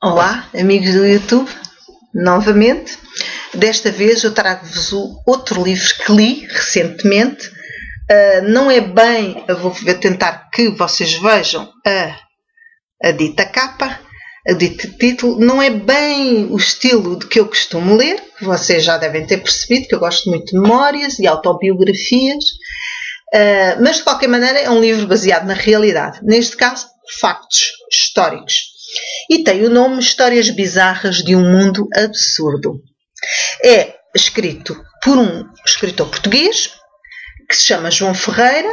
Olá, amigos do YouTube, novamente. Desta vez eu trago-vos outro livro que li recentemente. Não é bem, eu vou tentar que vocês vejam a dita capa, a dito título. Não é bem o estilo de que eu costumo ler, que vocês já devem ter percebido, que eu gosto muito de memórias e autobiografias. Mas de qualquer maneira é um livro baseado na realidade, neste caso factos históricos, e tem o nome Histórias Bizarras de um Mundo Absurdo. É escrito por um escritor português que se chama João Ferreira,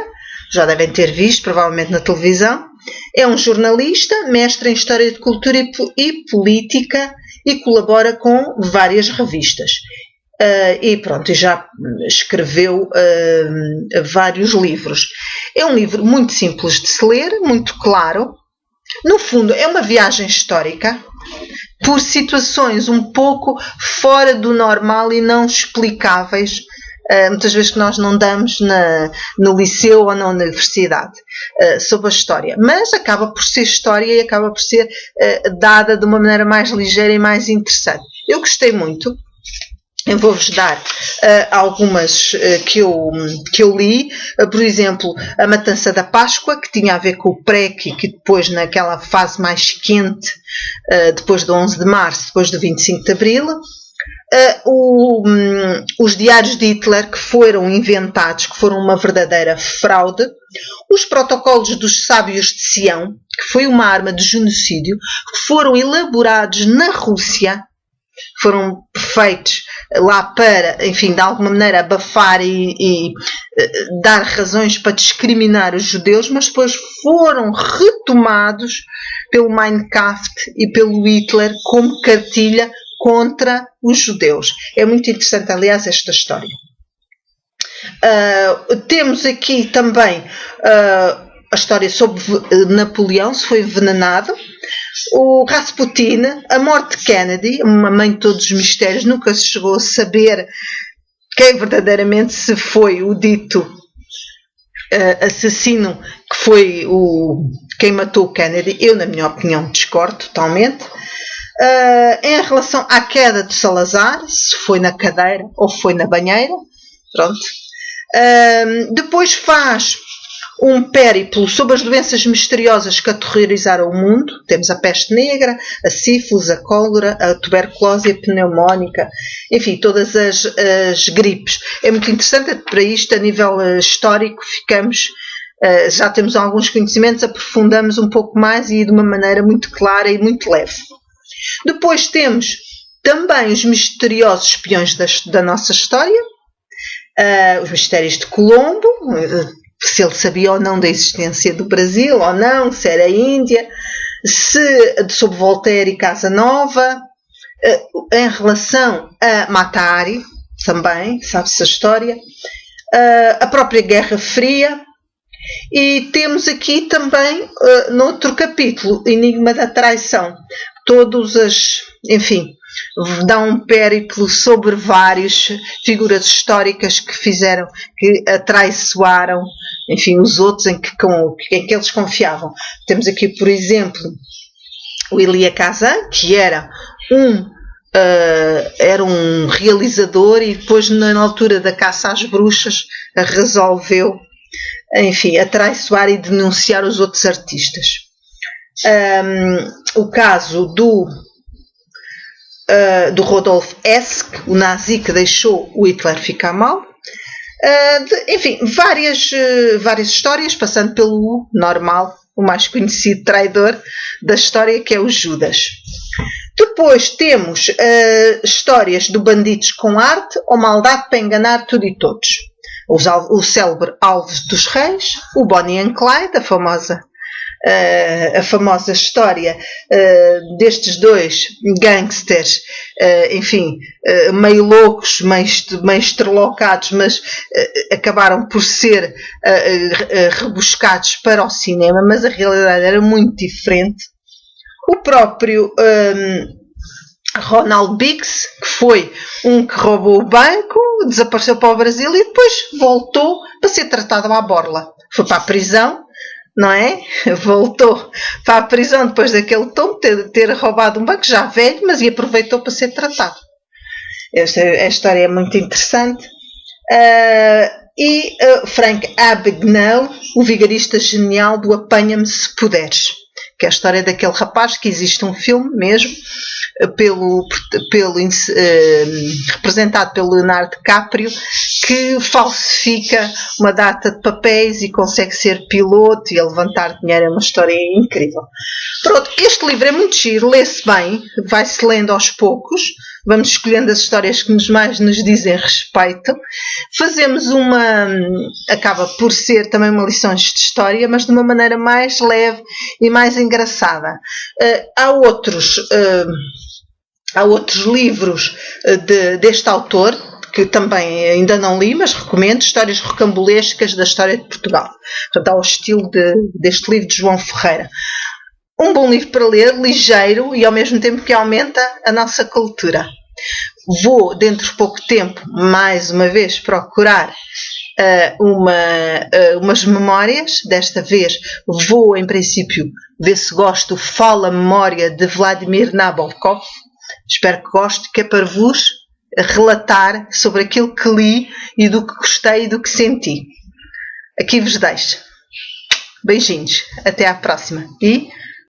já devem ter visto provavelmente na televisão. É um jornalista, mestre em História de Cultura e Política, e colabora com várias revistas. E pronto, já escreveu vários livros. É um livro muito simples de se ler, muito claro. No fundo, é uma viagem histórica por situações um pouco fora do normal e não explicáveis, muitas vezes que nós não damos no liceu ou na universidade, sobre a história. Mas acaba por ser história e acaba por ser dada de uma maneira mais ligeira e mais interessante. Eu gostei muito. Eu vou-vos dar algumas que eu li. Por exemplo, A Matança da Páscoa, que tinha a ver com o PREC e que depois, naquela fase mais quente, depois do 11 de março, depois do 25 de abril. Os diários de Hitler, que foram inventados, que foram uma verdadeira fraude. Os protocolos dos sábios de Sião, que foi uma arma de genocídio, que foram elaborados na Rússia, foram feitos lá para, enfim, de alguma maneira abafar e dar razões para discriminar os judeus, mas depois foram retomados pelo Mein Kampf e pelo Hitler como cartilha contra os judeus. É muito interessante, aliás, esta história. Temos aqui também a história sobre Napoleão, se foi envenenado. O Rasputin, a morte de Kennedy, uma mãe de todos os mistérios, nunca se chegou a saber quem verdadeiramente se foi o dito assassino, que foi quem matou o Kennedy. Eu, na minha opinião, discordo totalmente. Em relação à queda de Salazar, se foi na cadeira ou foi na banheira, pronto. Depois faz um périplo sobre as doenças misteriosas que aterrorizaram o mundo. Temos a peste negra, a sífilis, a cólera, a tuberculose e a pneumónica, enfim, todas as gripes. É muito interessante, para isto, a nível histórico, já temos alguns conhecimentos, aprofundamos um pouco mais e de uma maneira muito clara e muito leve. Depois temos também os misteriosos espiões da nossa história, os mistérios de Colombo, se ele sabia ou não da existência do Brasil ou não, se era a Índia, sobre Voltaire e Casanova. Em relação a Mata Hari, também, sabe-se a história, a própria Guerra Fria. E temos aqui também, noutro capítulo, Enigma da Traição. Enfim, dá um périplo sobre várias figuras históricas que atraiçoaram, enfim, os outros em que eles confiavam. Temos aqui, por exemplo, o Elia Kazan, que era um realizador e depois, na altura da caça às bruxas, resolveu, enfim, atraiçoar e denunciar os outros artistas. O caso do Rodolf Hess, o nazi que deixou o Hitler ficar mal. Enfim, várias histórias, passando pelo normal, o mais conhecido traidor da história, que é o Judas. Depois temos histórias do Bandidos com Arte ou Maldade para Enganar Tudo e Todos. O célebre Alves dos Reis, o Bonnie and Clyde, a famosa história destes dois gangsters, enfim, meio loucos, meio estrelaucados, mas acabaram por ser rebuscados para o cinema, mas a realidade era muito diferente. O próprio Ronald Biggs, que foi que roubou o banco, desapareceu para o Brasil e depois voltou para ser tratado à borla. Foi para a prisão, não é? Voltou para a prisão depois daquele tombo, ter roubado um banco, já velho, mas e aproveitou para ser tratado. A história é muito interessante. Frank Abagnale, o vigarista genial do Apanha-me se puderes, que é a história daquele rapaz, que existe um filme mesmo, representado pelo Leonardo DiCaprio, que falsifica uma data de papéis e consegue ser piloto e a levantar dinheiro. É uma história incrível. Pronto, este livro é muito giro, lê-se bem, vai-se lendo aos poucos, vamos escolhendo as histórias que mais nos dizem respeito. Fazemos acaba por ser também uma lição de história, mas de uma maneira mais leve e mais engraçada. Há outros livros deste autor, que também ainda não li, mas recomendo, Histórias Rocambolescas da História de Portugal. Portanto, ao estilo deste livro de João Ferreira. Um bom livro para ler, ligeiro e ao mesmo tempo que aumenta a nossa cultura. Vou, dentro de pouco tempo, mais uma vez procurar umas memórias. Desta vez vou, em princípio, ver se gosto do Fala Memória de Vladimir Nabokov. Espero que goste, que é para vos relatar sobre aquilo que li e do que gostei e do que senti. Aqui vos deixo. Beijinhos. Até à próxima. E